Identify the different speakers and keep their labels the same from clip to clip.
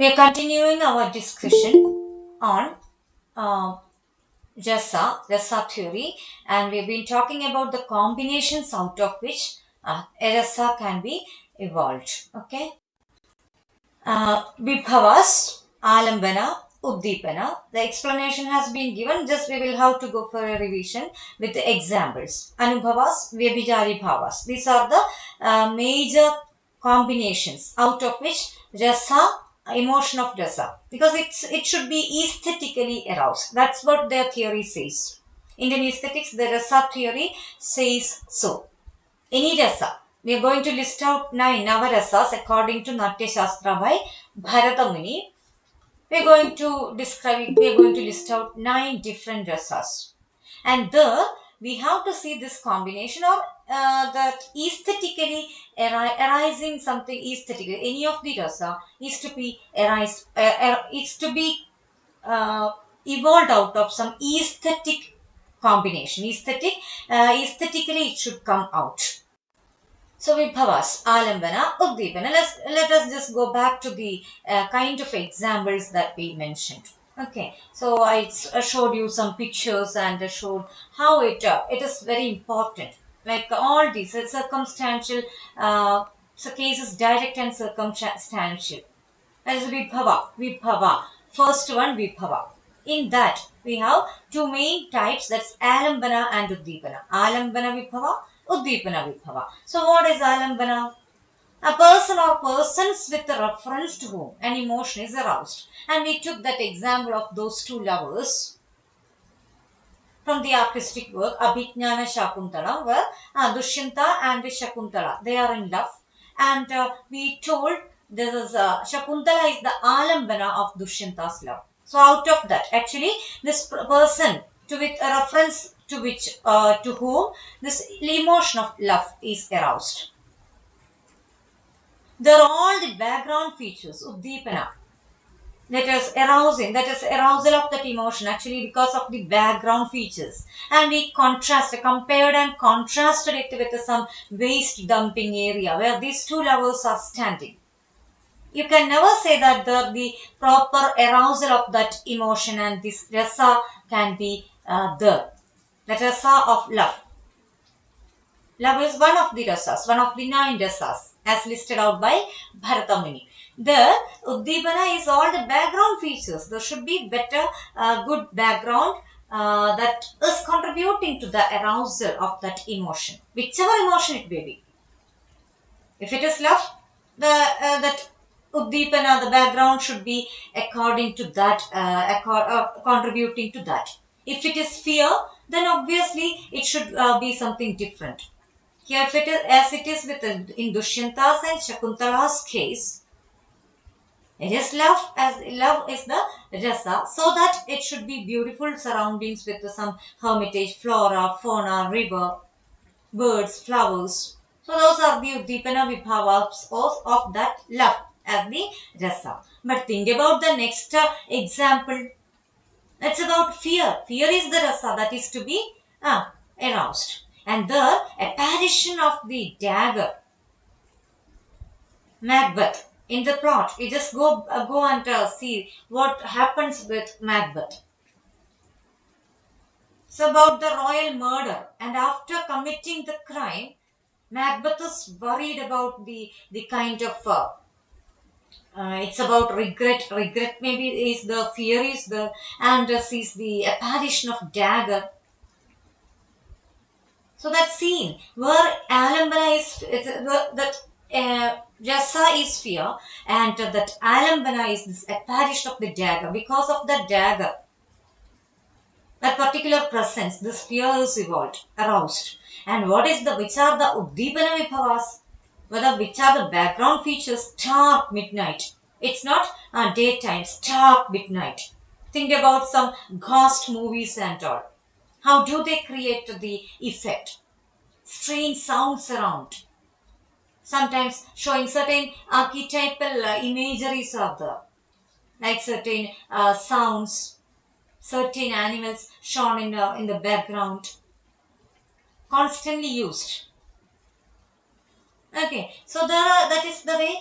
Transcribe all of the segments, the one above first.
Speaker 1: We are continuing our discussion on uh, Rasa theory, and we've been talking about the combinations out of which a Rasa can be evolved. Okay, Vibhavas, Alambana, Uddipana. The explanation has been given, just we will have to go for a revision with the examples. Anubhavas, Vyabhijari Bhavas. These are the major combinations out of which Rasa, emotion of Rasa, because it should be aesthetically aroused. That's what their theory says. Indian aesthetics, the Rasa theory says so. Any rasa. We are going to list out 9 Navarasas according to Natya Shastra by Bharata Muni. We are going to describe, we are going to list out 9 different rasas. And there we have to see this combination of that aesthetically arising something aesthetically. Any of the rasa is to be is to be uh, evolved out of some aesthetic combination. Aesthetically it should come out. So Vibhavas, Alambana, Uddipana. Let us just go back to the kind of examples that we mentioned. Okay, so I showed you some pictures and I showed how it is very important. Like all these circumstantial so cases, direct and circumstantial. That is Vibhava. First one, Vibhava. In that, we have two main types, that's Alambana and Uddipana. Alambana Vibhava, Uddipana Vibhava. So, what is Alambana? A person or persons with a reference to whom an emotion is aroused. And we took that example of those two lovers from the artistic work Abhijnana Shakuntala, where Dushyanta and Shakuntala, they are in love. And we told this is Shakuntala is the Alambana of Dushyanta's love. So out of that, actually, this person to with a reference to which to whom this emotion of love is aroused. There are all the background features of Deepana that is arousal of that emotion actually because of the background features, and we compared and contrasted it with some waste dumping area where these two lovers are standing. You can never say that the proper arousal of that emotion and this rasa can be there, the rasa of love. Love is one of the rasas, one of the 9 rasas, as listed out by Bharatamuni. The Uddipana is all the background features. There should be better, good background that is contributing to the arousal of that emotion, whichever emotion it may be. If it is love, that Uddipana, the background should be according to that, contributing to that. If it is fear, then obviously it should be something different. Here, if it is as it is with in Dushyanta's and Shakuntala's case, it is love as love is the rasa, so that it should be beautiful surroundings with some hermitage, flora, fauna, river, birds, flowers. So those are the Uddipana Vibhavas of that love as the rasa. But think about the next example. It's about fear. Fear is the rasa that is to be aroused. And the apparition of the dagger, Macbeth, in the plot. We just go and see what happens with Macbeth. It's about the royal murder, and after committing the crime, Macbeth is worried about the kind of it's about regret. Regret maybe is the fear is the and sees the apparition of dagger. So that scene where Alambana that Rasa is fear, and that Alambana is this apparition of the dagger. Because of the dagger, that particular presence, this fear is evolved, aroused. And which are the Uddipana Vibhavas? Whether which are the background features? Dark midnight. It's not daytime, dark midnight. Think about some ghost movies and all. How do they create the effect? Strange sounds around. Sometimes showing certain archetypal imageries are there, like certain sounds, certain animals shown in the background, constantly used. Okay, so that is the way.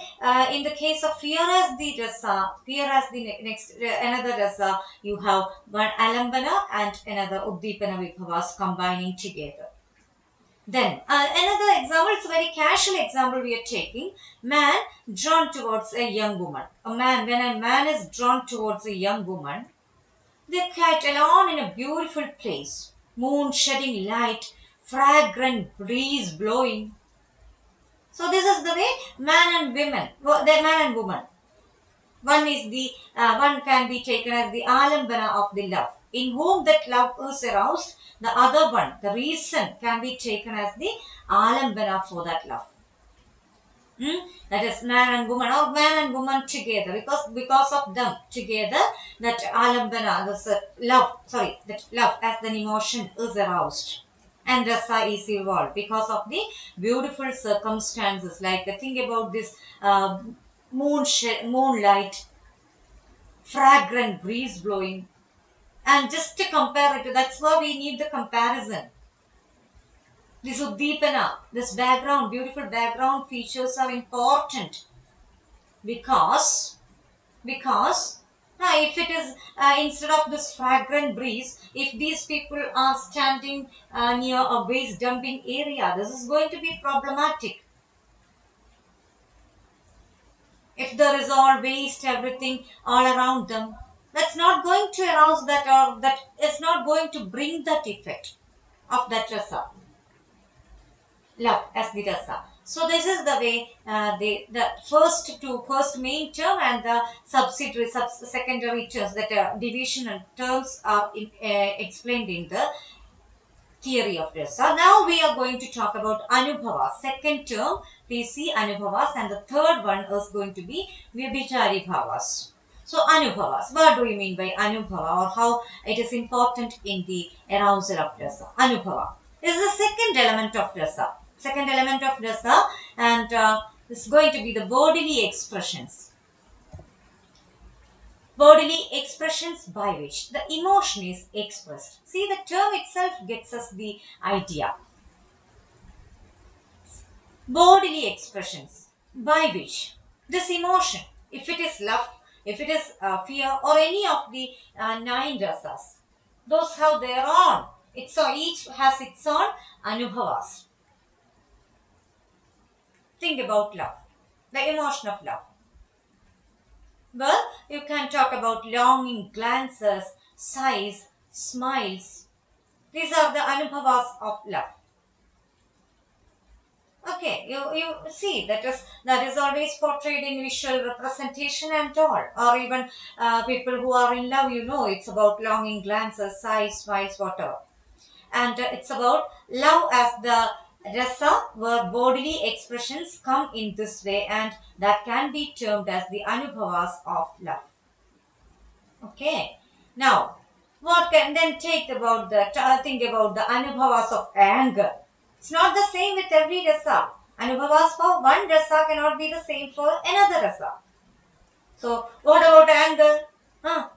Speaker 1: In the case of fear as the rasa, fear as the next another rasa, you have one alambana and another uddipana vibhavas combining together. Then another example, it's a very casual example we are taking. Man drawn towards a young woman. When a man is drawn towards a young woman, they kite alone in a beautiful place. Moon shedding light, fragrant breeze blowing. So this is the way man and women, the man and woman. One can be taken as the alambana of the love, in whom that love is aroused. The other one, the reason, can be taken as the alambana for that love. That is man and woman, or man and woman together, because of them together, that alambana, this love, sorry, that love as an emotion is aroused, and rasa is evolved because of the beautiful circumstances. Like think about this moonlight, fragrant breeze blowing, and just to compare it, that's why we need the comparison. This uddipana, this background, beautiful background features are important because if it is instead of this fragrant breeze, if these people are standing near a waste dumping area, this is going to be problematic. If there is all waste, everything all around them, that's not going to arouse that, or that is not going to bring that effect of that rasa, love as the rasa. So this is the way the first main term and the subsidiary secondary terms, that divisional terms are explained in the theory of rasa. Now we are going to talk about anubhava. Second term, we see anubhavas, and the third one is going to be vyabhichari bhavas. So anubhavas, what do you mean by anubhava, or how it is important in the arousal of rasa? Anubhava is the second element of rasa. Second element of rasa, and it's going to be the bodily expressions. Bodily expressions by which the emotion is expressed. See, the term itself gets us the idea. Bodily expressions by which this emotion, if it is love, if it is fear, or any of the nine rasas, those have their own. Each has its own anubhavas. Think about love, the emotion of love. Well, you can talk about longing glances, sighs, smiles. These are the anubhavas of love. Okay, you see that is always portrayed in visual representation and all, or even people who are in love. It's about longing glances, sighs, smiles, whatever, and it's about love as the rasa, where bodily expressions come in this way, and that can be termed as the anubhavas of love. Okay. Now, what can then take about the think about the anubhavas of anger? It's not the same with every rasa. Anubhavas for one rasa cannot be the same for another rasa. So, what about anger? Huh?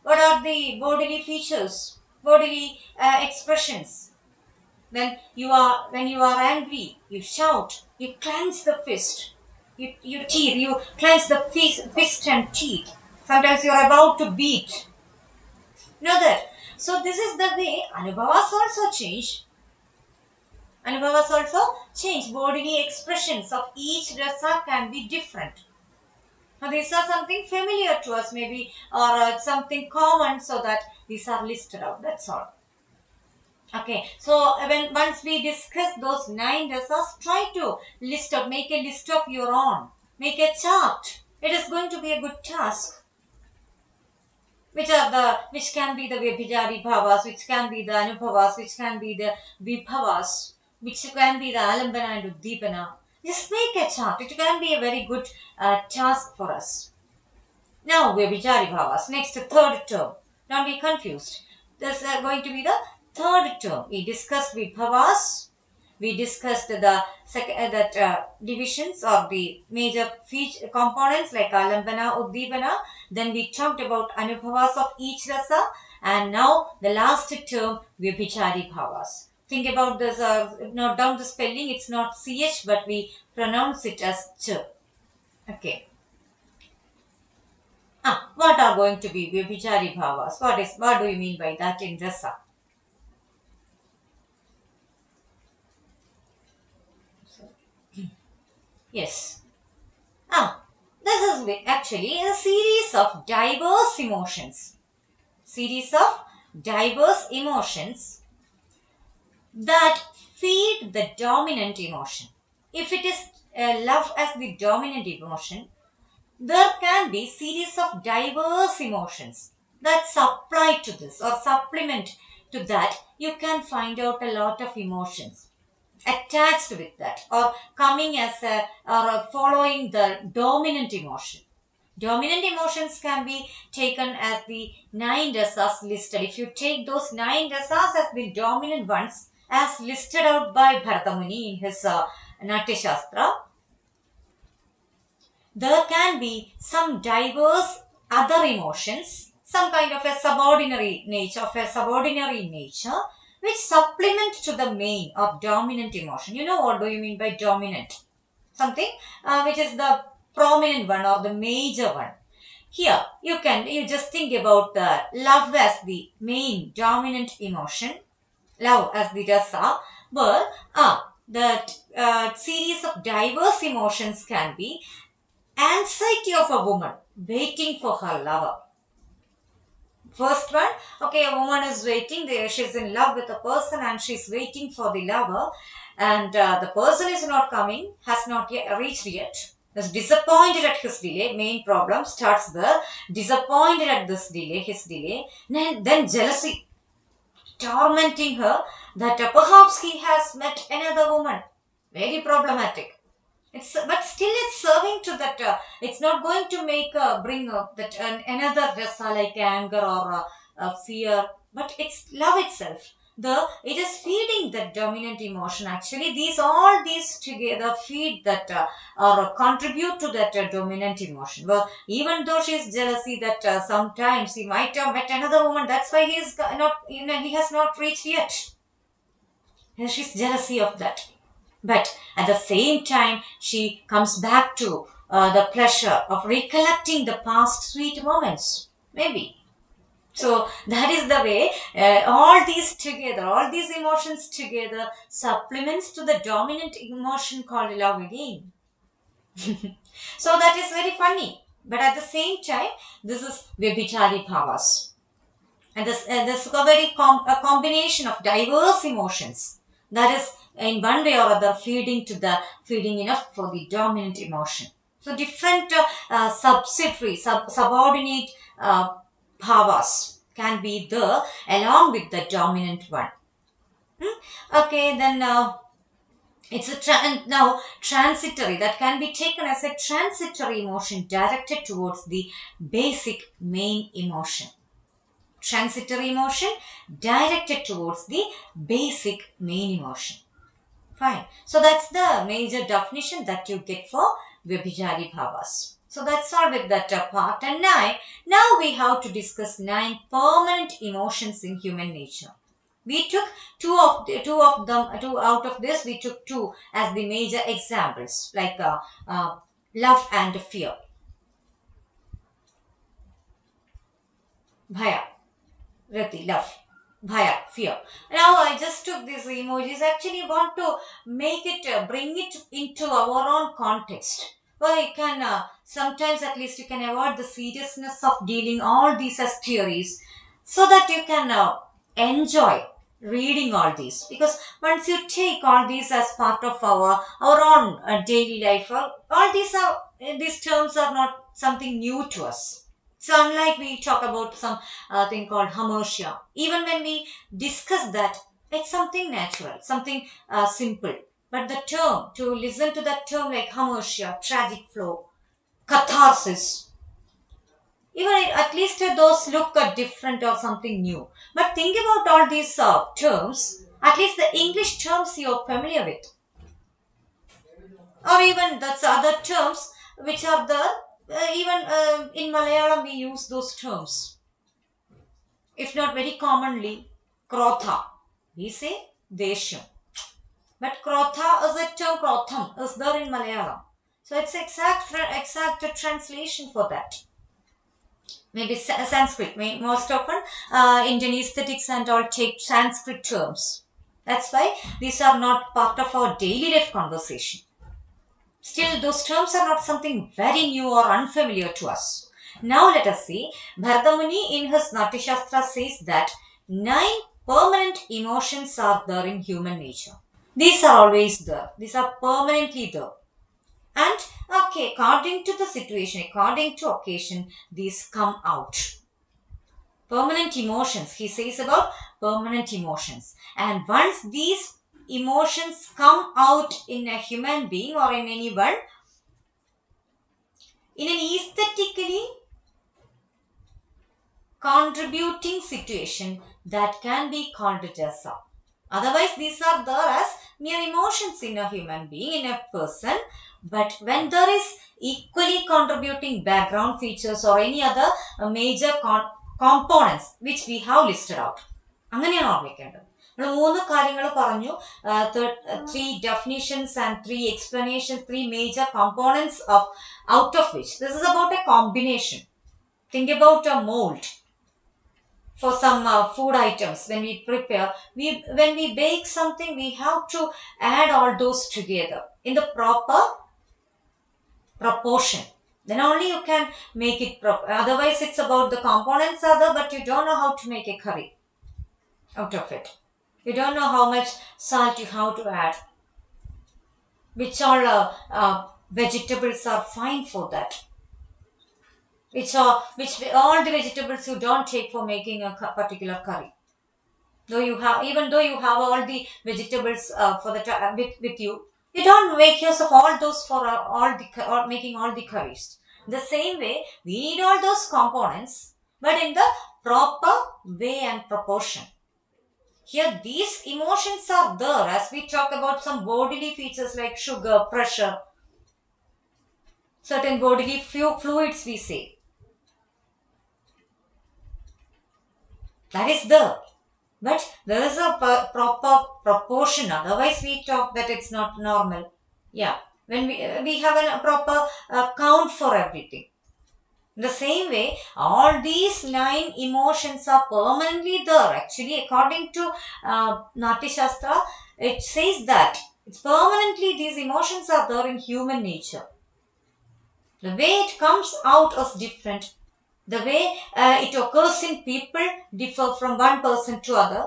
Speaker 1: What are the bodily features, bodily expressions? When you are angry, you shout, you clench the fist, you clench the fist and teeth. Sometimes you are about to beat. That. So this is the way anubhavas also change. Anubhavas also change. Bodily expressions of each rasa can be different. Now these are something familiar to us, maybe, or something common, so that these are listed out. That's all. Okay. So once we discuss those nine rasas, try to list out, make a list of your own, make a chart. It is going to be a good task. Which can be the Vyabhijari bhavas, which can be the Anubhavas, which can be the Vibhavas, which can be the Alambana and Uddipana. Just make a chart. It can be a very good task for us. Now, Vyabhijari bhavas. Next, third term. Don't be confused. This is going to be the third term. We discussed Vibhavas. We discussed the divisions or the major components like Alambana, Uddipana. Then we talked about Anubhavas of each rasa. And now the last term, Vyabhichari bhavas. Think about this, note down the spelling. It's not CH, but we pronounce it as ch. Okay. What are going to be Vyabhichari bhavas? What do you mean by that in Rasa? Yes. Ah, this is actually a series of diverse emotions. Series of diverse emotions that feed the dominant emotion. If it is love as the dominant emotion, there can be series of diverse emotions that supply to this or supplement to that. You can find out a lot of emotions attached with that or coming as a or following the dominant emotion. Dominant emotions can be taken as the nine rasas listed. If you take those nine rasas as the dominant ones, as listed out by Bharatamuni in his Natya Shastra, there can be some diverse other emotions, some kind of a subordinary nature, which supplement to the main or dominant emotion. You know what do you mean by dominant? Something which is the prominent one or the major one. Here, you just think about the love as the main dominant emotion, love as the rasa, but that series of diverse emotions can be anxiety of a woman waiting for her lover. First one, okay, a woman is waiting there, she's in love with a person and she's waiting for the lover, and the person is not coming, has not yet reached yet. Is disappointed at his delay. Main problem starts there. Disappointed at this delay, his delay. Then jealousy tormenting her that perhaps he has met another woman. Very problematic. But still it's serving to that. It's not going to make bring that another rasa like anger or fear. But it's love itself. It is feeding that dominant emotion. Actually, these together feed that or contribute to that dominant emotion. Well, even though she's jealousy that sometimes he might have met another woman. That's why he's not. He has not reached yet. And she's jealousy of that. But at the same time, she comes back to the pleasure of recollecting the past sweet moments. Maybe. So that is the way all these together, all these emotions together supplements to the dominant emotion called love again. So that is very funny. But at the same time, this is Vyabhichari Bhavas. And this is a a combination of diverse emotions that is in one way or other feeding enough for the dominant emotion. So different subordinate bhavas can be there along with the dominant one. Okay, then it's now transitory that can be taken as a transitory emotion directed towards the basic main emotion. Transitory emotion directed towards the basic main emotion. Fine. So that's the major definition that you get for Vyabhijari Bhavas. So that's all with that part. And now we have to discuss 9 permanent emotions in human nature. We took two out of this. We took two as the major examples, like love and fear. Bhaya. Rati, love. Bhaya, fear. Now I just took these emojis. Actually, want to make it, bring it into our own context. Well, you can sometimes at least you can avoid the seriousness of dealing all these as theories, so that you can enjoy reading all these. Because once you take all these as part of our own daily life, these terms are not something new to us. So unlike we talk about some thing called hamartia, even when we discuss that, it's something natural, something simple. But the term, to listen to that term like hamartia, tragic flow, catharsis, even at least those look different or something new. But think about all these terms, at least the English terms you're familiar with, or even that's other terms which are there. Even in Malayalam, we use those terms. If not very commonly, krotha. We say deshyam. But Krotha is a term, Krotham is there in Malayalam. So it's exact translation for that. Maybe Sanskrit. Most often, Indian aesthetics and all take Sanskrit terms. That's why these are not part of our daily life conversation. Still, those terms are not something very new or unfamiliar to us. Now let us see. Bharadamuni in his Natyashastra says that 9 permanent emotions are there in human nature. These are always there. These are permanently there. And okay, according to the situation, according to occasion, these come out. Permanent emotions, he says about permanent emotions. And once these emotions come out in a human being or in anyone, in an aesthetically contributing situation, that can be called Rasa. Otherwise, these are there as mere emotions in a human being, in a person. But when there is equally contributing background features or any other major components which we have listed out, അങ്ങനെയാണ് ഓർമ്മിക്കേണ്ടത്. നമ്മൾ 3 കാര്യങ്ങൾ പറഞ്ഞു, 3 definitions and 3 explanations, 3 major components of out of which this is about a combination. Think about a mold for some food items. When we prepare, when we bake something, we have to add all those together in the proper proportion. Then only you can make it proper. Otherwise, it's about the components are there, but you don't know how to make a curry out of it. You don't know how much salt you have to add, which all vegetables are fine for that, which all the vegetables you don't take for making a particular curry. Even though you have all the vegetables for the with you, you don't make use of all those for making all the curries. The same way, we need all those components, but in the proper way and proportion. Here, these emotions are there as we talk about some bodily features like sugar, pressure, certain bodily fluids we say. That is there. But there is a proper proportion. Otherwise, we talk that it's not normal. Yeah. When we have a proper count for everything. In the same way, all these 9 emotions are permanently there. Actually, according to Nati Shastra, it says that it's permanently these emotions are there in human nature. The way it comes out is different. The way it occurs in people differ from one person to other.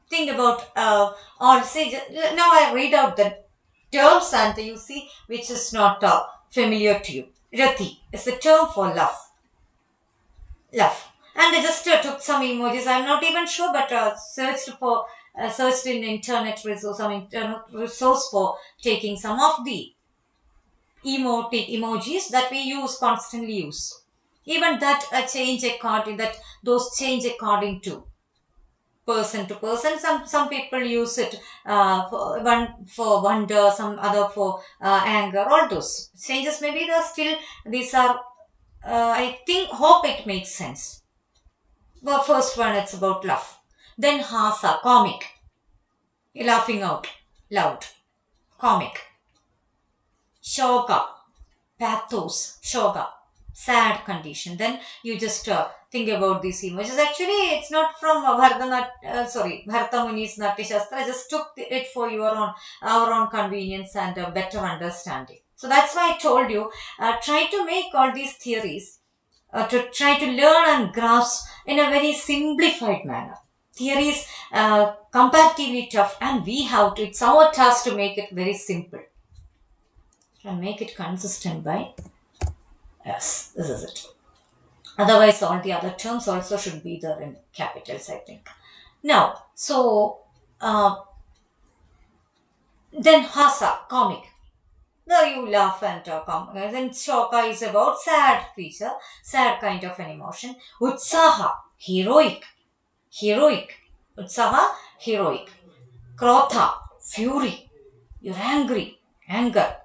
Speaker 1: Think about all say. Now I read out the terms and you see which is not familiar to you. Rati is the term for love. Love. And I just took some emojis. I'm not even sure, but searched in internet resource, some internet resource for taking some of the emojis that we constantly use. Even that change according that those change according to person to person. Some people use it one for wonder, some other for anger. All those changes, maybe they're still, these are I hope it makes sense. Well, first one, it's about love. Then hasa, comic, laughing out loud, comic. Shoga, pathos, shoga, sad condition. Then you just think about these images. Actually, it's not from Bharata Muni's Natya Shastra. I just took it for our own convenience and better understanding. So that's why I told you, try to make all these theories, to try to learn and grasp in a very simplified manner. Theories comparatively tough, and it's our task to make it very simple and make it consistent by, yes, this is it. Otherwise, all the other terms also should be there in capitals, I think. Now, so then hasa, comic. Now you laugh and then shoka is about sad feature, sad kind of an emotion. Utsaha, heroic. Utsaha, heroic. Krotha, fury. You're angry, anger.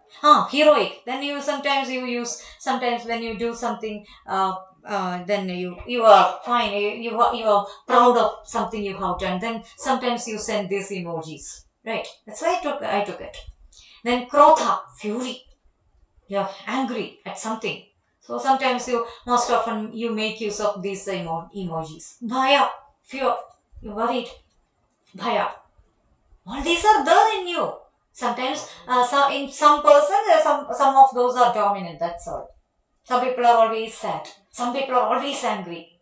Speaker 1: Heroic. Then sometimes when you do something then you are fine. You are proud of something you have done. Then sometimes you send these emojis, right? That's why I took it. Then krotha, fury. You're angry at something. So sometimes most often you make use of these emojis. Bhaya, fear. You're worried. Bhaya. All these are there in you. Sometimes, in some person, some of those are dominant. That's all. Some people are always sad. Some people are always angry.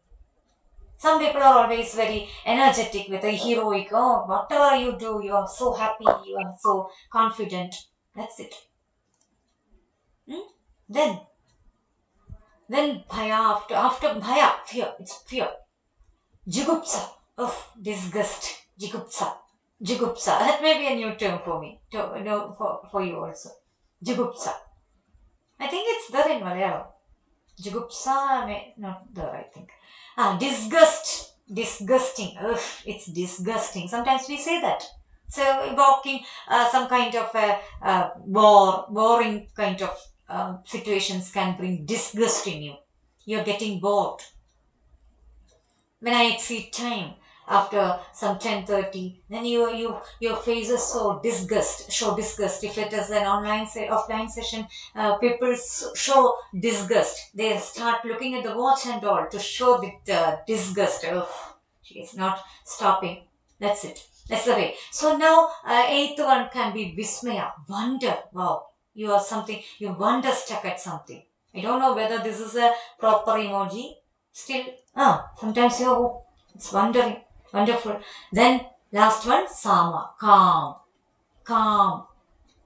Speaker 1: Some people are always very energetic with a heroic. Oh, whatever you do, you are so happy. You are so confident. That's it. Hmm? Then, then bhaya after bhaya fear. It's fear. Jigupsa. Oh, disgust. Jigupsa. Jigupsa. That may be a new term for me. No, for you also. Jigupsa. I think it's there in Malayalam. Jigupsa may not there, I think. Disgust. Disgusting. Ugh, it's disgusting. Sometimes we say that. So evoking some kind of boring kind of situations can bring disgust in you. You're getting bored. When I exceed time after some 10:30, then your face is show disgust. If it is an offline session, people show disgust. They start looking at the watch and all to show the disgust. Oh, she is not stopping. That's it. That's the way. So now, eighth one can be Vismaya, wonder. Wow, you are something. You wonder stuck at something. I don't know whether this is a proper emoji. Still, sometimes you're it's wondering, wonderful. Then last one, Sama, calm, calm.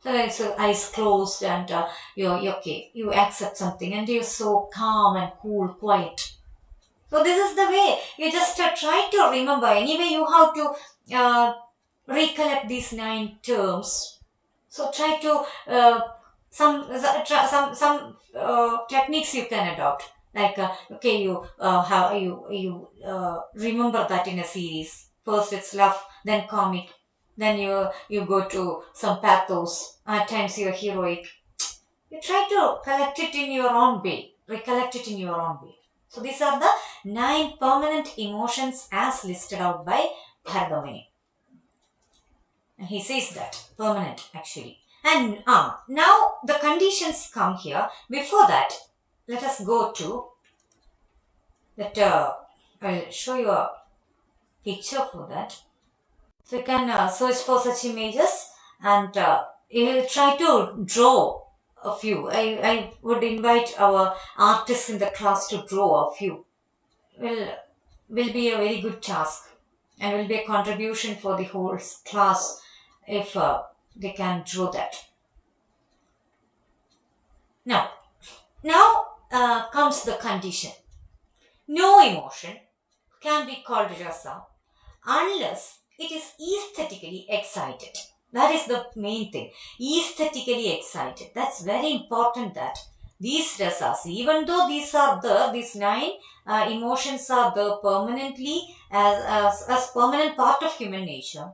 Speaker 1: So it's eyes closed and you're okay. You accept something and you're so calm and cool, quiet. So this is the way you just try to remember. Anyway, you have to recollect these nine terms. So try to some techniques you can adopt. Like okay, you have you remember that in a series. First it's love, then comic, then you go to some pathos. At times you're heroic. You try to collect it in your own way. Recollect it in your own way. So these are the nine permanent emotions as listed out by Bharadamani. And he says that permanent actually. And now the conditions come here. Before that, let us go to that. I'll show you a picture for that. So you can search for such images and you will try to draw a few. I would invite our artists in the class to draw a few. Will will be a very good task and will be a contribution for the whole class if they can draw that. Now comes the condition. No emotion can be called rasa unless it is aesthetically excited. That is the main thing. Aesthetically excited. That's very important that these rasas, even though these nine emotions are there permanently as permanent part of human nature,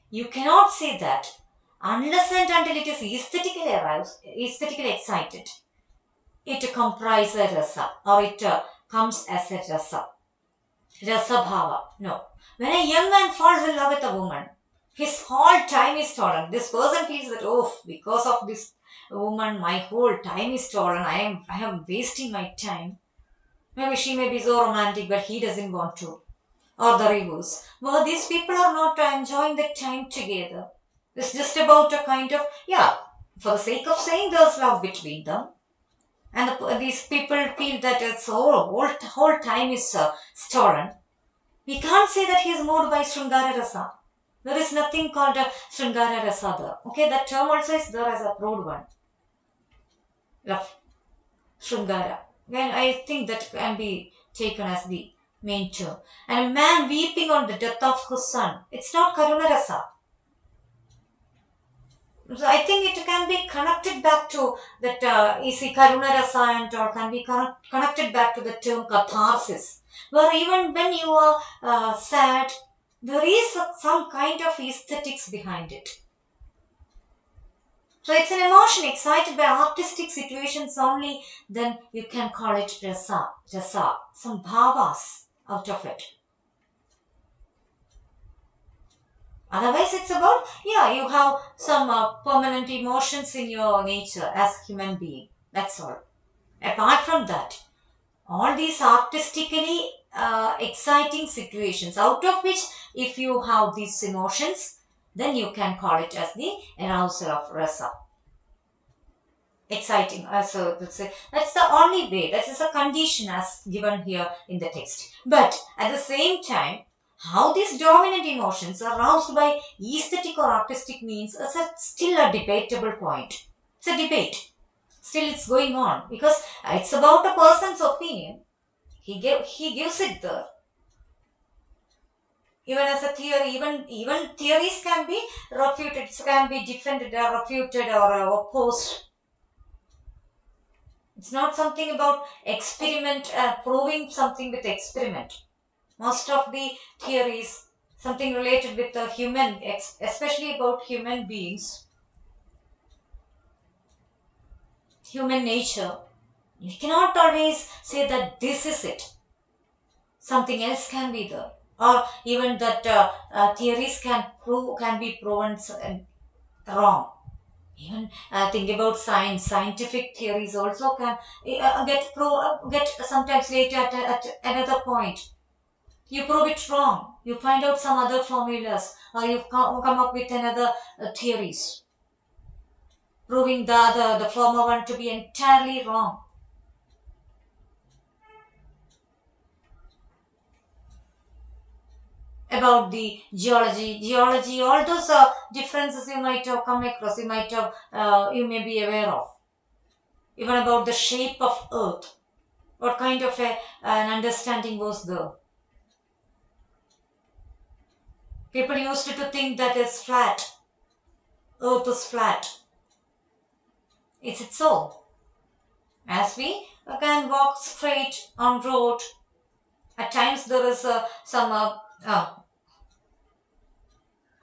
Speaker 1: you cannot say that unless and until it is aesthetically aroused, aesthetically excited it comprises a rasa or it comes as a rasa. Rasa bhava. No. When a young man falls in love with a woman, his whole time is stolen. This person feels that, oh, because of this woman, my whole time is stolen. I am wasting my time. Maybe she may be so romantic, but he doesn't want to. Or the reverse. Well, these people are not enjoying the time together. It's just about a kind of, yeah, for the sake of saying there's love between them and these people feel that its whole time is stolen. We can't say that he is moved by Sringara Rasa. There is nothing called a Sringara Rasa there. Okay, that term also is there as a broad one. Love, Sringara. Then I think that can be taken as the main term. And a man weeping on the death of his son. It's not Karuna Rasa. So I think it can be connected back to that Isi Karuna Rasa and or can be connected back to the term catharsis. Where even when you are sad, there is some kind of aesthetics behind it. So it's an emotion excited by artistic situations only, then you can call it rasa, some bhavas out of it. Otherwise, it's about, yeah, you have some permanent emotions in your nature as human being. That's all. Apart from that, all these artistically exciting situations, out of which, if you have these emotions, then you can call it as the arousal of rasa. Exciting. So that's the only way. That is a condition as given here in the text. But at the same time, how these dominant emotions are aroused by aesthetic or artistic means is still a debatable point. It's a debate. Still, it's going on because it's about a person's opinion. He gives it there. Even as a theory, even theories can be refuted, can be defended or refuted or opposed. It's not something about experiment, proving something with experiment. Most of the theories, something related with the human, especially about human beings, human nature, you cannot always say that this is it. Something else can be there. Or even that theories can be proven wrong. Even think about science. Scientific theories also can get sometimes later at another point. You prove it wrong. You find out some other formulas, or you come up with another theories, proving the former one to be entirely wrong. About the geology, all those differences you might have come across, you may be aware of. Even about the shape of Earth, what kind of an understanding was there? People used to think that it's flat. Earth is flat. Is it so? As we can walk straight on road, at times there is some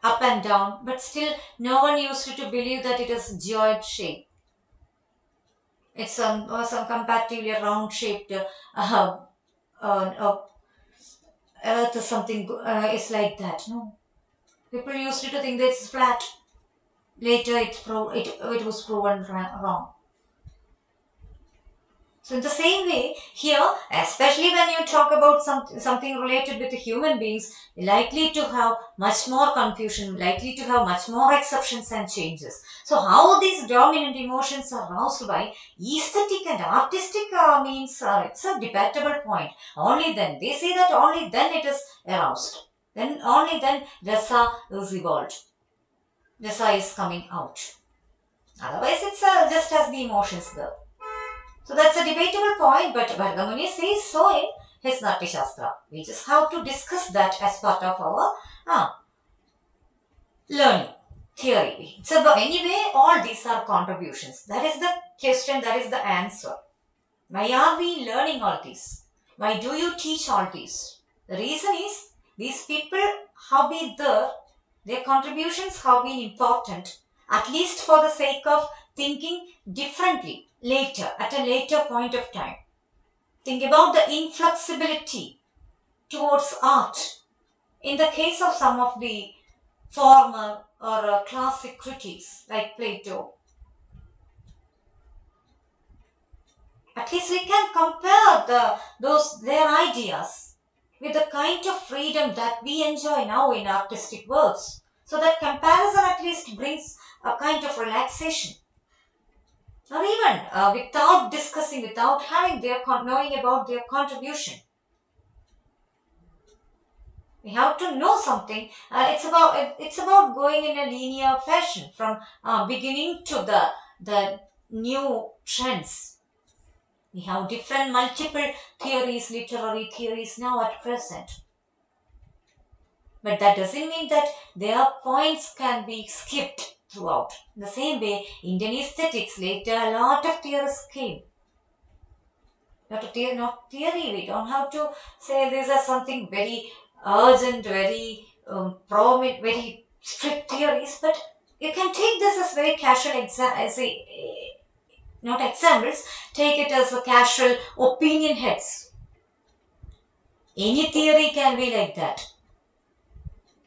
Speaker 1: up and down, but still no one used to believe that it is geoid shape. It's some comparatively round shaped uh, earth or something is like that. No, people used to think that it's flat. Later it was proven wrong. So in the same way, here, especially when you talk about something related with the human beings, likely to have much more confusion, likely to have much more exceptions and changes. So how these dominant emotions are aroused by aesthetic and artistic means it's a debatable point. Only then they say that only then it is aroused. Then only then rasa is evolved. Rasa is coming out. Otherwise, it's just as the emotions there. So that's a debatable point, but Bhargamuni says so in his Natya Shastra. We just have to discuss that as part of our learning theory. So anyway, all these are contributions. That is the question, that is the answer. Why are we learning all this? Why do you teach all this? The reason is these people have been there, their contributions have been important, at least for the sake of thinking differently later, at a later point of time. Think about the inflexibility towards art. In the case of some of the former or classic critics like Plato, at least we can compare their ideas with the kind of freedom that we enjoy now in artistic works. So that comparison at least brings a kind of relaxation. Or even without discussing, without having knowing about their contribution, we have to know something. It's about going in a linear fashion from beginning to the new trends. We have different multiple theories, literary theories now at present. But that doesn't mean that their points can be skipped throughout. In the same way, Indian aesthetics later a lot of theories came. Not theory. We don't have to say these are something very urgent, very prominent, very strict theories. But You can take this as very casual not examples, take it as a casual opinion heads. Any theory can be like that.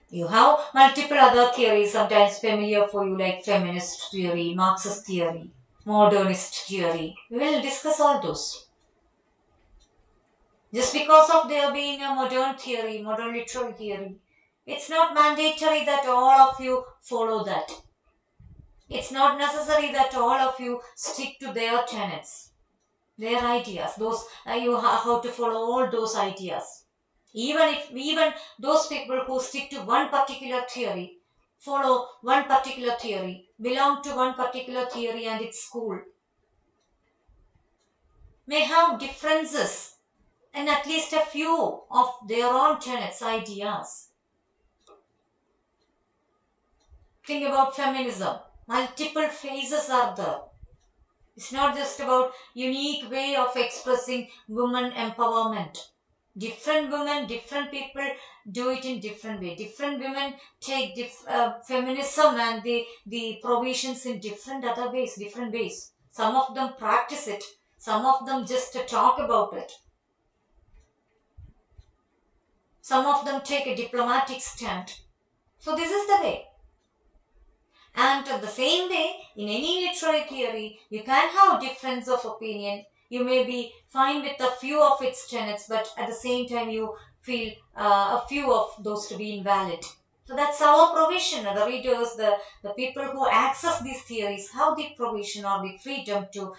Speaker 1: You have multiple other theories, sometimes familiar for you, like feminist theory, Marxist theory, modernist theory. We will discuss all those. Just because of there being a modern theory, modern literary theory, it's not mandatory that all of you follow that. It's not necessary that all of you stick to their tenets, their ideas. Those you have to follow all those ideas. Even those people who stick to one particular theory, follow one particular theory, belong to one particular theory and its school, may have differences in at least a few of their own tenets, ideas. Think about feminism. Multiple phases are there. It's not just about unique way of expressing women empowerment. Different women, different people do it in different way. Different women take feminism and the provisions in different other ways, different ways. Some of them practice it. Some of them just talk about it. Some of them take a diplomatic stand. So this is the way. And the same way, in any literary theory, you can have difference of opinion. You may be fine with a few of its tenets, but at the same time, you feel a few of those to be invalid. So that's our provision. The readers, the people who access these theories have the provision or the freedom to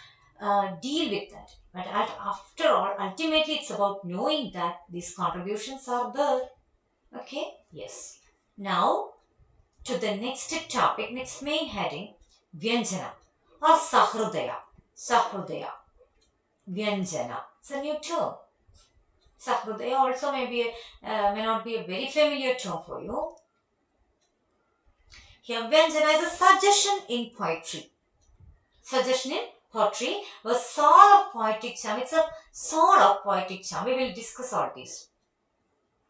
Speaker 1: deal with that. But after all, ultimately, it's about knowing that these contributions are there. Okay? Yes. Now, to the next topic, next main heading, Vyanjana or Sahrudaya. Sahrudaya. Vyanjana. It's a new term. Sahrudaya also may not be a very familiar term for you. Here, Vyanjana is a suggestion in poetry. Suggestion in poetry was sort of poetic charm. It's a sort of poetic charm. We will discuss all these.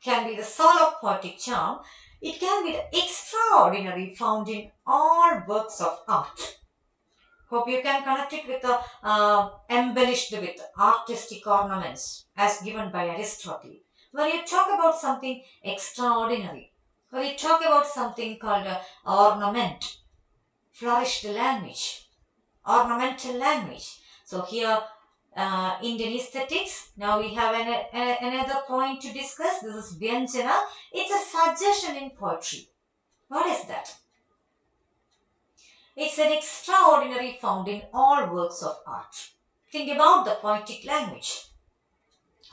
Speaker 1: Can be the soul of poetic charm. It can be the extraordinary found in all works of art. Hope you can connect it with the embellished with artistic ornaments as given by Aristotle. When you talk about something extraordinary, when you talk about something called ornament, flourished language, ornamental language. So here Indian aesthetics. Now we have another point to discuss. This is Vyanjana. It's a suggestion in poetry. What is that? It's an extraordinary found in all works of art. Think about the poetic language.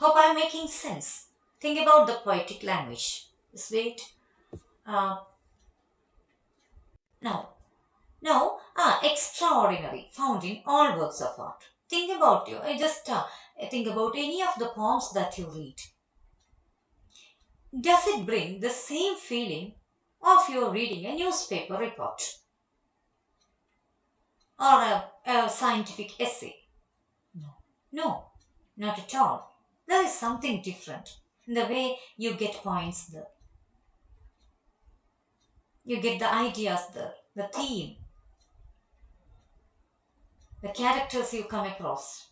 Speaker 1: Hope I'm making sense. Think about the poetic language. Just wait. Uh, extraordinary found in all works of art. Think about you. Just think about any of the poems that you read. Does it bring the same feeling of you reading a newspaper report or a scientific essay? No. No, not at all. There is something different in the way you get points there. You get the ideas there, the theme, the characters you come across.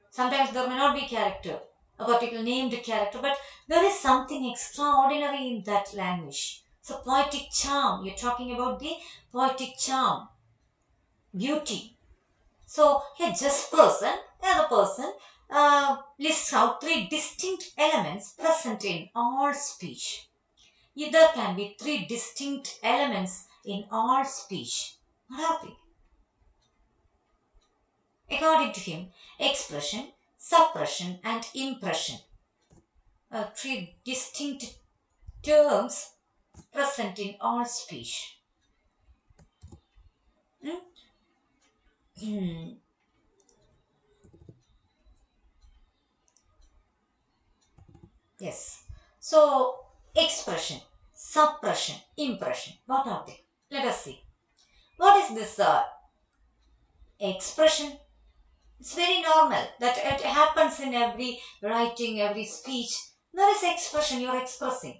Speaker 1: Sometimes there may not be character, a particular named character, but there is something extraordinary in that language. So poetic charm, you're talking about the poetic charm, beauty. So here just person, another person lists out three distinct elements present in all speech. There can be three distinct elements in all speech. What are they? According to him, expression, suppression, and impression are three distinct terms present in all speech. Hmm? Yes. So, expression, suppression, impression. What are they? Let us see. What is this expression? It's very normal that it happens in every writing, every speech. There is expression you're expressing.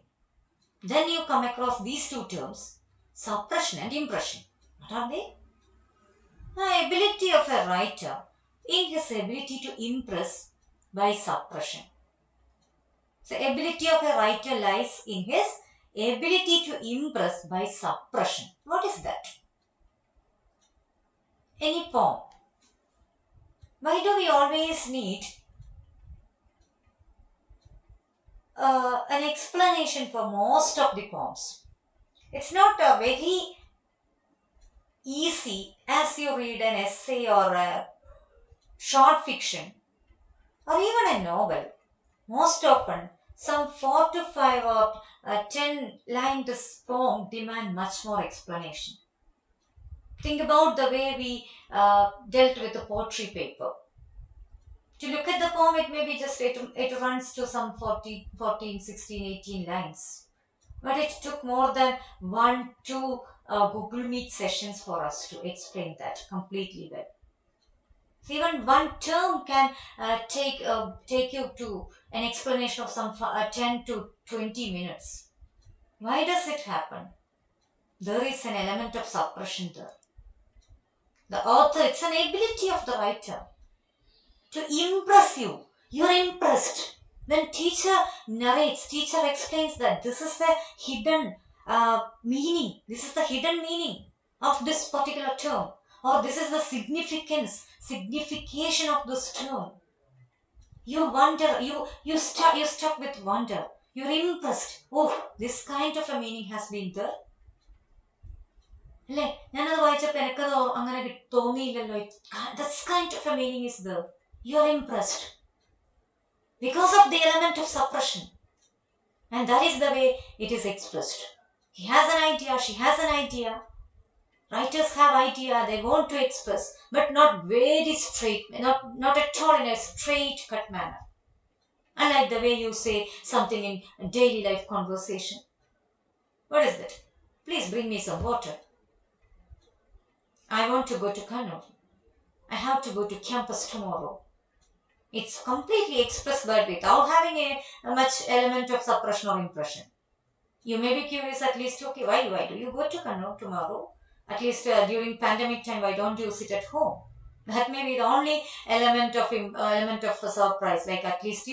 Speaker 1: Then you come across these two terms, suppression and impression. What are they? The ability of a writer in his ability to impress by suppression. The ability of a writer lies in his ability to impress by suppression. What is that? Any poem. Why do we always need an explanation for most of the poems? It's not a very easy as you read an essay or a short fiction or even a novel. Most often, some 4 to 5 or 10 lines poem demand much more explanation. Think about the way we dealt with the poetry paper. To look at the poem, it may be just, it runs to some 40, 14, 16, 18 lines. But it took more than 1, 2 Google Meet sessions for us to explain that completely well. So even one term can take you to an explanation of some 10 to 20 minutes. Why does it happen? There is an element of suppression there. The author, it's an ability of the writer to impress you. You're impressed. When teacher narrates, teacher explains that this is the hidden meaning. This is the hidden meaning of this particular term. Or this is the signification of this term. You wonder, you stuck with wonder. You're impressed. Oh, this kind of a meaning has been there. അല്ലേ ഞാനത് വായിച്ചപ്പോൾ എനിക്കത് അങ്ങനെ തോന്നിയില്ലല്ലോ this kind of a meaning is there. You're impressed because of the element of suppression, and that is the way it is expressed. He has an idea, she has an idea, writers have idea, they want to express, but not very straight, not at all in a straight cut manner, unlike the way you say something in daily life conversation. What is that? Please bring me some water. I want to go to Kannur. I have to go to campus tomorrow. It's completely expressed but without having a much element of suppression or impression. You may be curious at least, okay, why do you go to Kannur tomorrow? At least during pandemic time, why don't you sit at home? That may be the only element of surprise. Like at least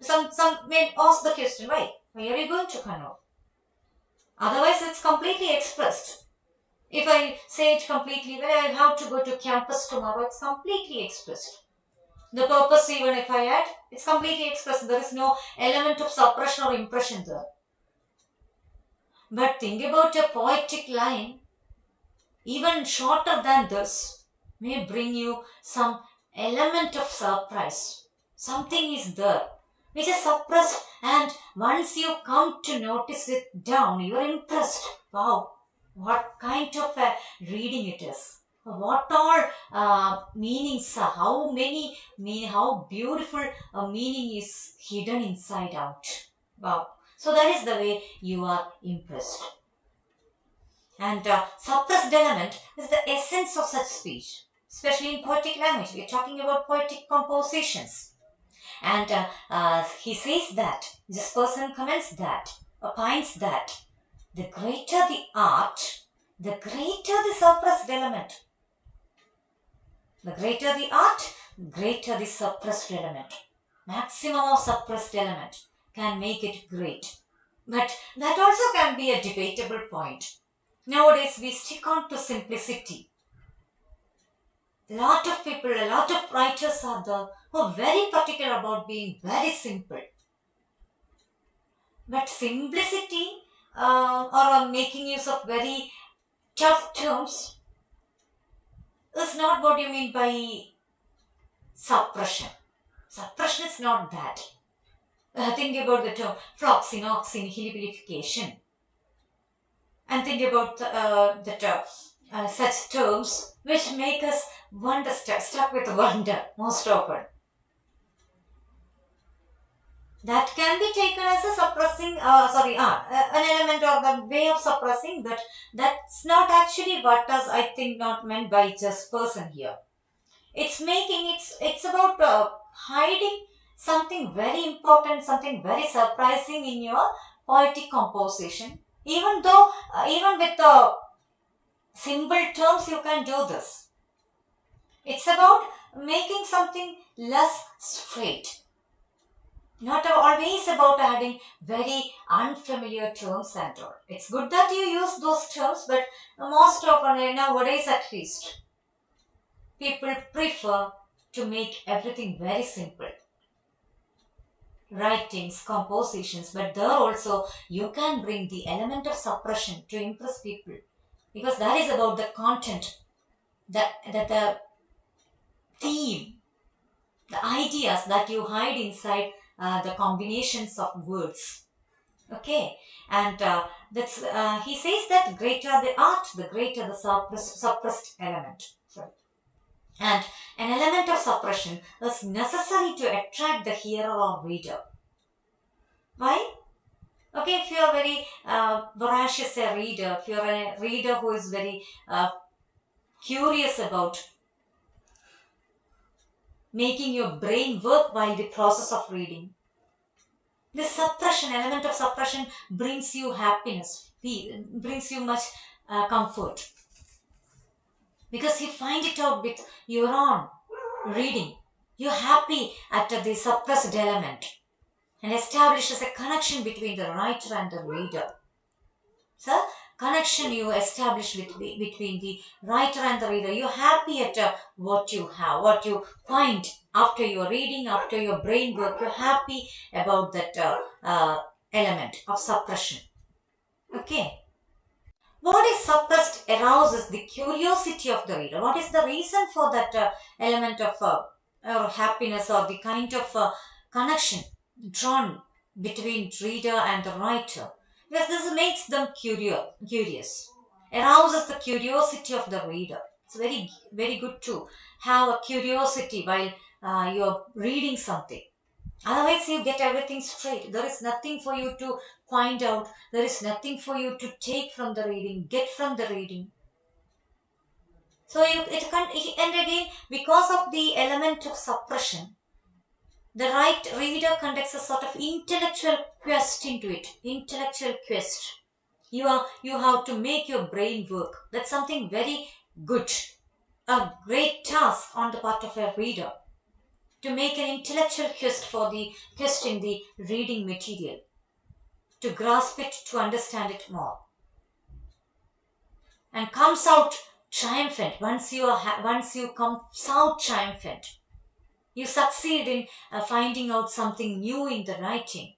Speaker 1: some may ask the question, why are you going to Kannur? Otherwise, it's completely expressed. If I say it completely, well, I have to go to campus tomorrow, it's completely expressed. The purpose, even if I add, it's completely expressed. There is no element of suppression or impression there. But think about a poetic line, even shorter than this, may bring you some element of surprise. Something is there which is suppressed, and once you come to notice it down, you're impressed. Wow, what kind of a reading it is. What all meanings are, how beautiful a meaning is hidden inside out. Wow. So that is the way you are impressed. And suppressed element is the essence of such speech, especially in poetic language. We are talking about poetic compositions. And he says that, this person comments that, opines that, the greater the art, the greater the suppressed element. The greater the art, greater the suppressed element. Maximum of suppressed element can make it great. But that also can be a debatable point. Nowadays, we stick on to simplicity. A lot of people, a lot of writers are there who are very particular about being very simple. But simplicity or making use of very tough terms is not what you mean by suppression. Suppression is not that. Think about the term floxin, oxin, hilibilification. And think about such terms which make us wonder, stuck with wonder most often. That can be taken as a suppressing, an element or the way of suppressing, but that's not actually what is, I think, not meant by just person here. It's about hiding something very important, something very surprising in your poetic composition. Even though, even with the simple terms you can do this. It's about making something less straight. Not always about adding very unfamiliar terms and all. It's good that you use those terms, but most often, nowadays at least, people prefer to make everything very simple. Writings, compositions, but there also you can bring the element of suppression to impress people, because that is about the content, the theme, the ideas that you hide inside the combinations of words. Okay, and that's he says that greater the art, the greater the suppressed element. Sorry. And an element of suppression is necessary to attract the hearer or reader. Why? Okay, if you are very voracious a reader, if you are a reader who is very curious about making your brain work while the process of reading, this suppression, element of suppression brings you happiness, brings you much comfort, because you find it out with your own reading. You're happy at the suppressed element and establishes a connection between the writer and the reader. So, connection you establish between the writer and the reader. You're happy at what you have, what you find after your reading, after your brain work. You're happy about that element of suppression. Okay. What is suppressed arouses the curiosity of the reader. What is the reason for that element of or happiness, or the kind of connection drawn between reader and the writer? Because this makes them curious, arouses the curiosity of the reader. It's very good to have a curiosity while you're reading something. Otherwise, you get everything straight. There is nothing for you to find out. There is nothing for you to take from the reading, get from the reading. So and again, because of the element of suppression, the right reader conducts a sort of intellectual quest into it. Intellectual quest. You have to make your brain work. That's something very good. A great task on the part of a reader, to make an intellectual quest in the reading material, to grasp it, to understand it more, and comes out triumphant. Once you come out triumphant, you succeed in finding out something new in the writing,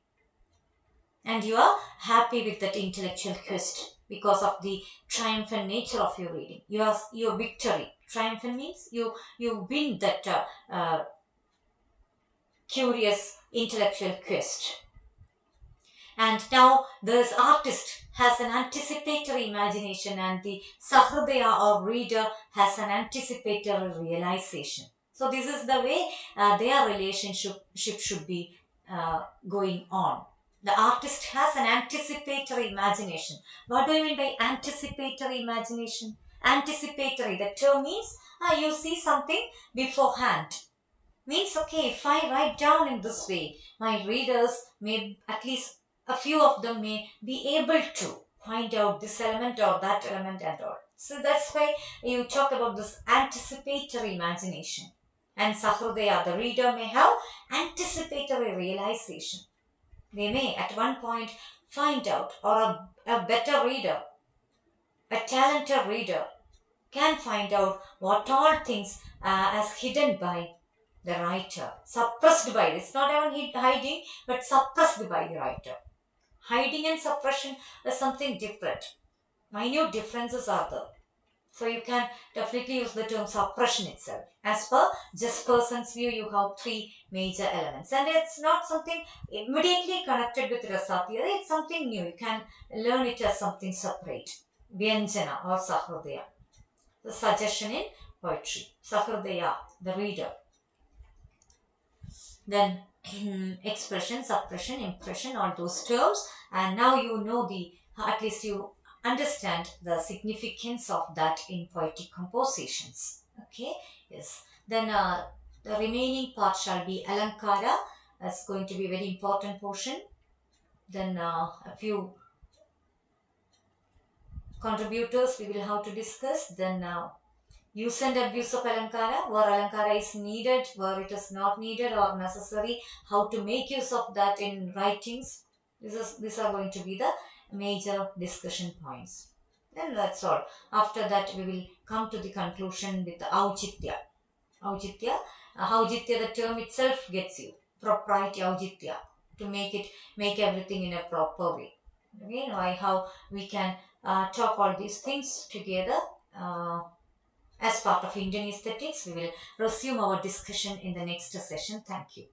Speaker 1: and you are happy with that intellectual quest because of the triumphant nature of your reading. Your victory. Triumphant means you win that curious intellectual quest. And now this artist has an anticipatory imagination, and the Sahridaya or reader has an anticipatory realization. So this is the way their relationship should be going on. The artist has an anticipatory imagination. What do you mean by anticipatory imagination? Anticipatory, the term means you see something beforehand. Means, okay, if I write down in this way, my readers may, at least a few of them may be able to find out this element or that element and all. So that's why you talk about this anticipatory imagination. And Sahridaya, the reader, may have anticipatory realization. They may at one point find out, or a better reader, a talented reader, can find out what all things as hidden by the writer, suppressed by, it's not even hiding, but suppressed by the writer. Hiding and suppression is something different. Minute differences are there. So you can definitely use the term suppression itself. As per Jesperson's view, you have three major elements, and it's not something immediately connected with Rasa theory. It's something new. You can learn it as something separate. Vyanjana or Sahridaya, the suggestion in poetry. Sahridaya, the reader. Then expression, suppression, impression, all those terms, and now you know at least you understand the significance of that in poetic compositions. Okay, yes. Then the remaining part shall be Alankara. That's going to be a very important portion. Then a few contributors we will have to discuss. Then use and abuse of Alankara, where Alankara is needed, where it is not needed or necessary, how to make use of that in writings. These are going to be the major discussion points. Then that's all. After that, we will come to the conclusion with the Auchitya. Aujitya, Aujitya, the term itself gets you. Propriety Aujitya, to make everything in a proper way. Okay, how we can talk all these things together as part of Indian aesthetics. We will resume our discussion in the next session. Thank you.